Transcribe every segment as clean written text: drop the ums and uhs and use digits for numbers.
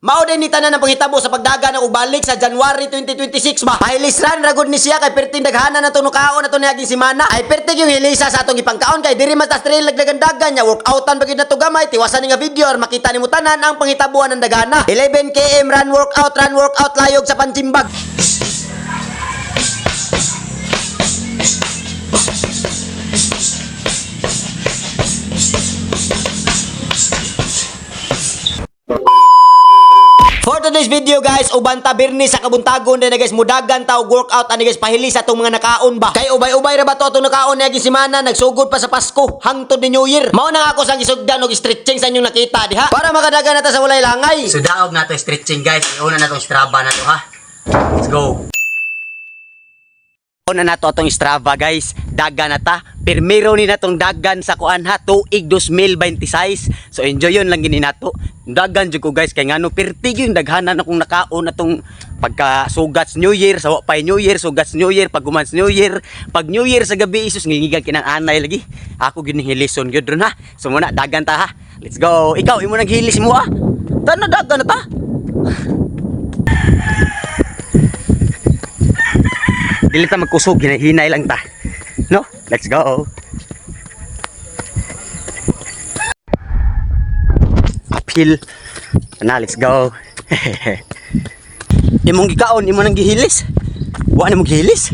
Mao din ni tanan ang panghitabo sa pagdagan ako balik sa January 2026 ba. Pahilisran ragod ni siya kay perting daghana na to nukaon na to niaging simana. Ay perting yung hilisa sa atong ipangkaon kay diri man tas trail lagdagandagan nya workoutan bagid na to gamay tiwasan nga video or makita nimo tanan ang panghitabuan ng dagana. 11 km run workout layog sa Panjimbag. For today's video guys, uban ta birni sa kabuntagon na guys mudagan ta og workout ani guys pahili sa tong mga nakaon ba. Kay ubay-ubay ra ba to atong nakaon niya semana nagsugod pa sa Pasko hangtod ni New Year. Mao na nga ako sang isugdan og stretching sa inyong nakita diha para makadagan nata sa walay langay. So daog na to stretching guys. Una na tong Strava na to ha. Let's go. Una na to atong Strava guys. Dagan na ta. Pirmiro ni natong dagan sa kuan ha tuig 2026. So enjoy yun lang gini nato. Dagan jud ko guys kay ngano pertig yung daghanan akong nakaon atong pagka sugats New Year sa pay New Year sugats New Year pag humans New Year pag New Year sa gabi isus ngingigan kinang anay lagi. Ako gid hilison gyud ron ha. So muna dagan ta ha. Let's go. Ikaw imo nang hilis mo ha. Tana dagan na ta. Dili ta magkusog hinay lang ta. No? Let's go. Uphill. Na, let's go. Imong gikaon, imo nang gihilis. Wa na mo gihilis.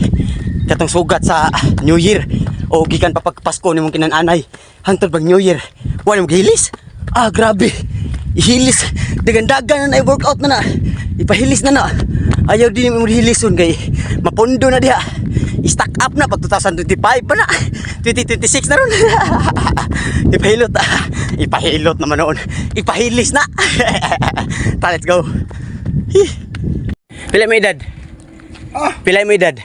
Katong sugat sa New Year o gikan pa pagpasko nimong kinananay hangtod pag New Year. Wa na mo gihilis. Ah, grabe. Ihilis. Dagan-dagan na workout na na. Ipahilis na na. Ayaw din mo hilison kay mapundo na diha. I-stack up na pag 2025 pa na. 2026 na ron. Ipahilot. Ipahilot naman noon. Ipahilis na. Ta, let's go. Pila mo edad? Pila mo edad?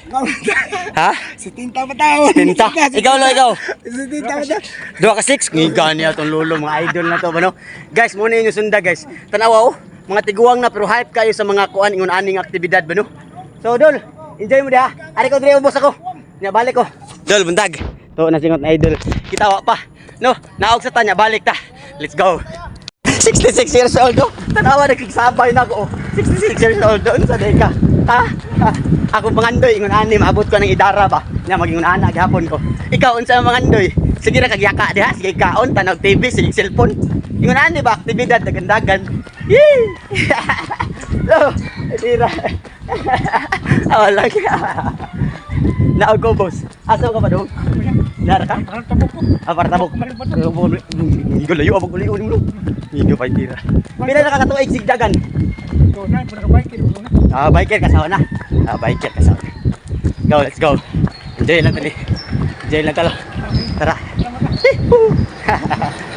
Ha? 70 pa taon. 70? Ikaw lo, ikaw? 70 pa taon. 2 ka 6? Ngiga niya itong lulo. Mga idol na to ba no? Guys, muna yung sunda guys. Tanawa oh. Mga tiguang na pero hype kayo sa mga kuan ingon aning aktibidad ba no? So Dol, enjoy mo diha. Ari ko dire ubos ako. Nya balik ko. Dol buntag. To na singot na idol. Kitawa pa. No, naog sa tanya balik ta. Let's go. 66 years old oh. Tanawa nakiksabay na ako. 66 years old doon sa deka. Ako pangandoy ingon ani maabot ko ng idara ba. Nya magingon ana gihapon ko. Ikaw unsa mangandoy? Sige ra kagyaka diha, sige kaon tanawg TV, sige cellphone. Ingon ani ba aktibidad dagandagan. Yee! So, tira. Wala ka. Naog ko, boss. Asaw ka pa doon? Lara ka? Apartabok. Hindi ko layo, abog ko layo. Hindi pa tira. Pila nakakatuig sigdagan? Biker kasawa na. Biker kasawa na. Go, let's go. Enjoy lang tali. Enjoy lang tala. Tara.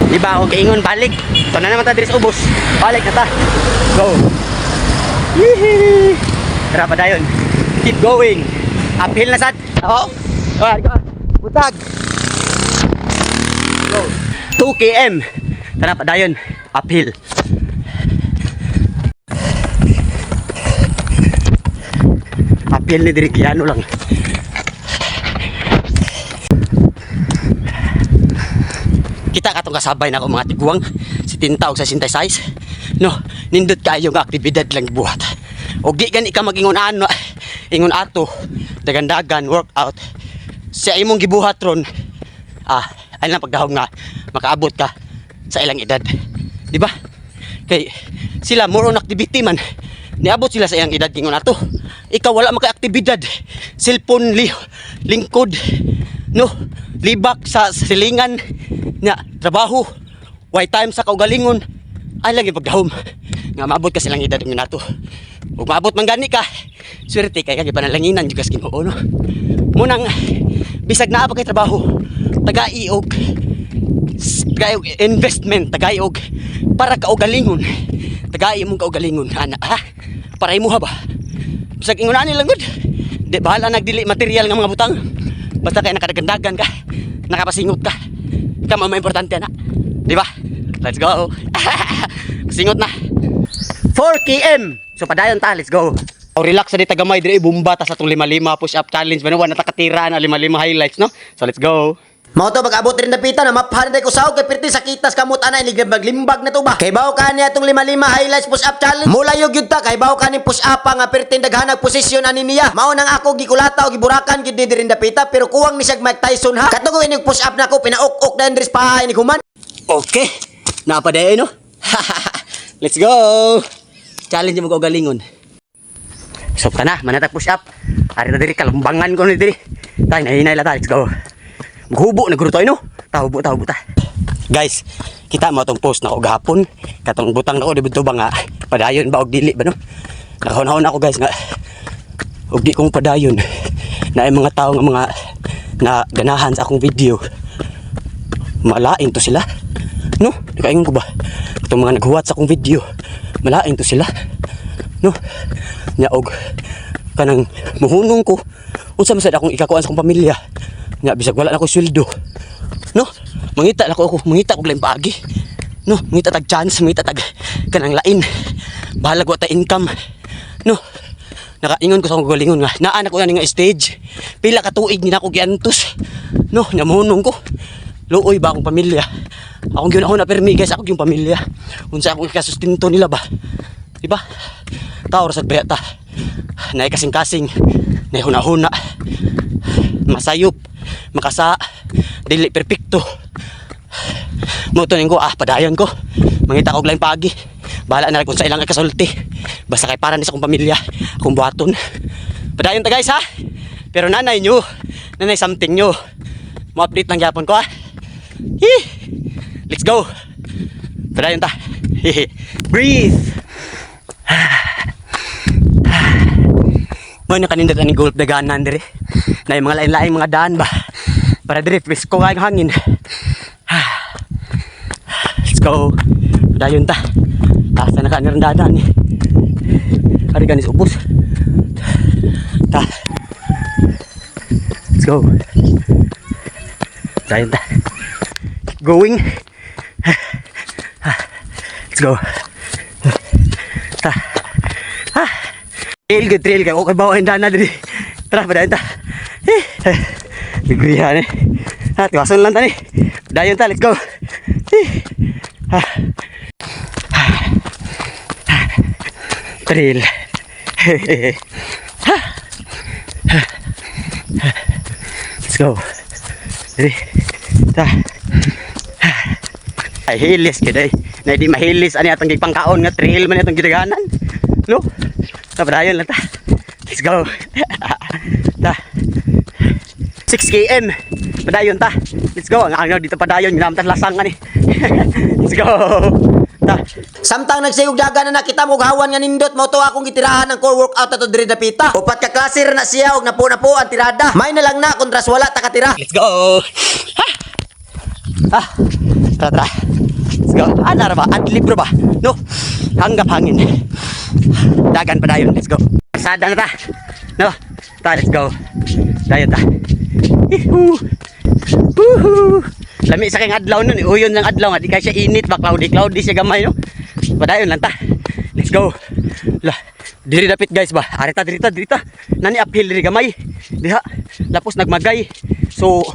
Diba ako kaingon balik. Ito na naman ta diri sa ubos. Balik na ta. Go. Yee! Tara pa dayon. Keep going. Uphill na sad. Oo. Go. Butag. Go. 2 km. Tara pa dayon. Uphill. Uphill ni diri kiano lang. Kita katong kasabay na ako mga tiguang si Tinta og sa size. No, nindot kayo nga aktibidad lang buhat. Og di gani ka magingon ano, ingon ato, dagandagan workout. Sa imong gibuhat ron, ay lang pagdahom nga makaabot ka sa ilang edad. Di ba? Kay sila more on activity man. Niabot sila sa ilang edad ingon ato. Ikaw wala maka-aktibidad. Cellphone lingkod. No, libak sa silingan nya trabaho. Why time sa kaugalingon. Ay lang ipagdahom. Nga maabot ka silang edad ng nato. Ug maabot man gani ka. Swerte kay kag panalanginan jud kas Ginoo no. Munang bisag naa pa kay trabaho. Tagaiog investment, tagaiog para kaugalingon. Tagai mong kaugalingon ana ha. Para imo ha ba. Bisag ingon ani lang gud. Di bahala nagdili material nga mga butang. Basta kay nakadagandagan ka. Nakapasingot ka. Ikaw ang importante na. Di ba? Let's go. Singot na. 4 km. So padayon ta, let's go. Relax sa di tagamay dire bumba ta sa tong 5-5 push up challenge. Bano wa natakatira na 5-5 highlights no. So let's go. Mao to pag-abot rin napita na maphan ko sahog kay perti sakitas kamot ana limbag na to ba. Kay bawo ka niya tong 5-5 highlights push up challenge. Mula yung gyud ta kay bawo ka ni push up pa nga perti daghanag posisyon ani niya. Mao nang ako gikulata o giburakan gyud diri napita pero kuwang ni siya Mike Tyson ha. Katong ini push up nako pinaok-ok na Andres pa ni human. Okay. Napaday no. Let's go. Challenge mo ko galingon. So kana manatag push up. Ari ta diri kalambangan ko ni diri. Tay nahinay la ta. Let's go. Maghubo na guro tayo no. Tahubo ta. Guys, kita mo tong post na ko gahapon. Katong butang na ko dibito ba nga padayon ba og dili ba no. Nakahon-hon ako guys nga og di kong padayon. Na ay mga tao nga mga na ganahan sa akong video. Malain to sila. No? Nakaingon ko ba? Itong mga naghuwat sa akong video. Malain to sila. No? Nyaog kanang muhunong ko. Unsa man sad akong ikakuan sa akong pamilya. Nya bisag wala na ko sweldo. No? Mangita ko mangita ko lain paagi. No, mangita tag chance, mangita tag kanang lain. Bahalag wa ta income. No? Nakaingon ko sa akong galingon nga naa na ko nga stage. Pila ka tuig ni nako giantos. No, nya muhunong ko. Luoy ba akong pamilya? Akong ginahon na permi guys, ako yung pamilya. Unsa akong ikasustinto nila ba? Diba? Tao rasad ba ta? Nay kasing-kasing, nay huna-huna. Masayop, makasa, dili perpekto. Mutunin ko, padayon ko. Mangita ko lang pagi. Bahala na rin kung sa ilang kasulti. Basta kay para ni sa akong pamilya, akong buhaton. Padayon ta guys ha. Pero nanay nyo, nanay something nyo. Mo-update lang yapon ko ha. Let's go. Padayon ta. Breathe. Mo na kanindot ani golf daganan dire. Na mga lain-lain mga daan ba. Para dire presko nga yung hangin. Let's go. Padayon ta. Asa na kanir dadaan ni. Ari ganis ubos. Ta. Let's go. Padayon ta. Going. Let's go. Ta. Trail kay okay bawa yung dana diri. Tara padayon ta. Bigrihan eh. Tiwason lang ta ni. Padayon ta, let's go. Trail. Let's go. Diri. Ta. Ay hilis gid ay. Na di mahilis ani atong gipangkaon nga trail man atong gidaganan. No? Padayon lang ta. Let's go. Ta. 6 km. Padayon ta. Let's go. Ang ano dito padayon ginamtan lasang ani. Let's go. Ta. Samtang nagsayog daga na nakita mo gawan nga nindot mo to akong gitirahan ng core workout ato diri dapita. Upat ka klase ra na siya og napo ang tirada. May na lang na kontras wala ta katira. Let's go. Tara. Let's go. Ana ra ba? Adlib ra ba? No. Hanggap hangin. Dagan padayon. Let's go. Sada na ta. No. Ta, let's go. Dayon ta. Lami sa kang adlaw nun. Uyon lang adlaw nga. Di ka siya init ba? Cloudy siya gamay no. Padayon lang ta. Let's go. Lah. Diri dapit guys ba? Arita dirita. Nani uphill diri gamay. Diha. Lapos nagmagay. So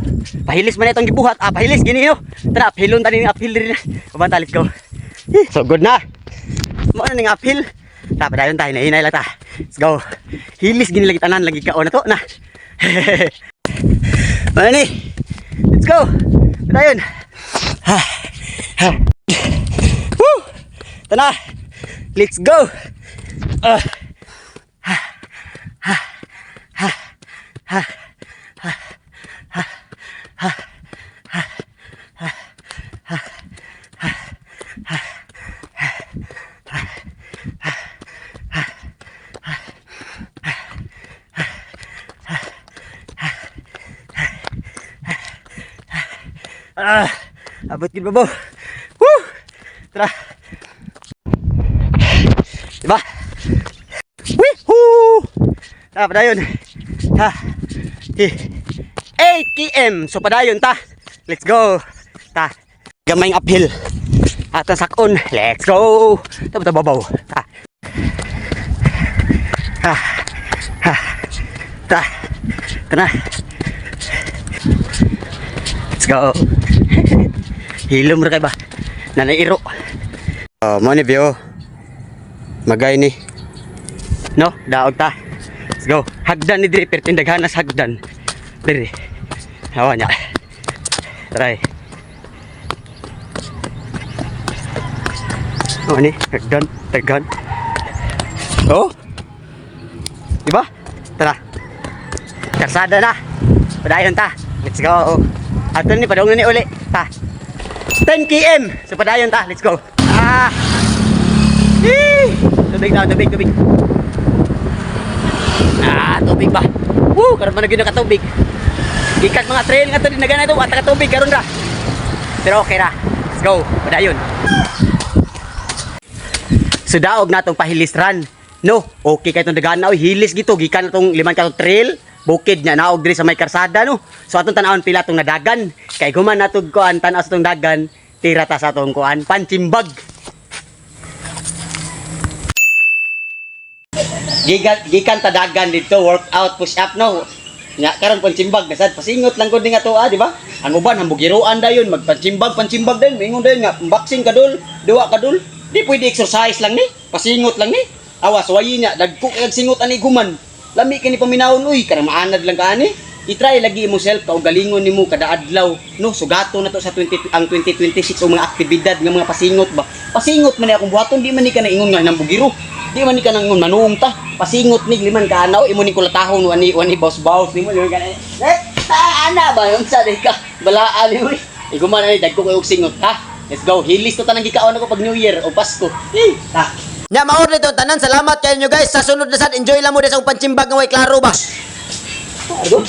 pahilis man itong gibuhat. Pahilis gini no. Tara uphilon tani uphill diri. Pabanta let's go. So good na. Mo na ning uphill. Ta padayon tayo na hinay lang ta. Let's go. Hilis gini lagi tanan lagi kaon na to na. Mana ni? Let's go. Padayon. Woo! Tana. Let's go. Abot gid ba bo? Woo! Tara. Diba? Woohoo! Ta padayon. Ha. 8 km. So padayon ta. Let's go. Ta. Gamay uphill. Ato sakon. Let's go. Ta babaw. Ta. Ha. Ta. Tara. Let's go. Hilom ra kay ba? Nanairo. Oh, mo ni view. Magay ni. No, daog ta. Let's go. Hagdan ni diri pertindaghanas hagdan. Diri. Hawa niya. Try. Oh ni, hagdan, taghan. Oh. Diba? Tara. Karsada na. Padayon ta. Let's go. Ato ni padong ni uli. Ta. 10 km. So padayon ta. Let's go. Ah. Hee. Tubig daw, tubig. Ah, tubig ba? Woo, karon man gyud nakatubig. Gikas mga trail nga to din nagana to, at tubig karon ra. Pero okay ra. Let's go. Padayon. So daog natong pahilis run. No, okay kay itong dagan na. Hilis gito, gikan na itong 5 ka trail. Bukid niya, naog diri sa may karsada, no. So atong tanawon pila itong nadagan. Kay guman natong kuan, tanaw sa itong dagan, tira ta sa itong kuan, panchimbag. Gikan ta dagan dito, workout, push up, no. Nya karon panchimbag, nasad pasingot lang gud nga to, di ba? Ang uban hambugiroan dayon, magpanchimbag dayon, mingon dayon nga, boxing kadul, duwa kadul. Di pwede exercise lang ni, pasingot lang ni. Awas wayi niya dagko kay singot ani guman. Lami kini paminawon uy kana maanad lang kaani. I-try lagi mo self ka og galingon nimo kada adlaw. No, sugato na to sa 2026 og mga aktibidad nga mga pasingot ba. Pasingot man ni akong buhaton di man ni ka na ingon nga nang bugiro. Di man ni ka nang ingon manuong ta. Pasingot ni liman ka anaw imo ni kulatahon wani boss nimo yo kana. Ana ba yung sa ka balaan ni uy. Iguman ani dagko kay og singot ha. Let's go. Hilis to tanang gikaon ako pag New Year o Pasko. Ta. Nya maor nito tanan, salamat kayo nyo guys. Sa sunod na sad, enjoy lang mo din sa panchimbag nga way klaro ba. Ano?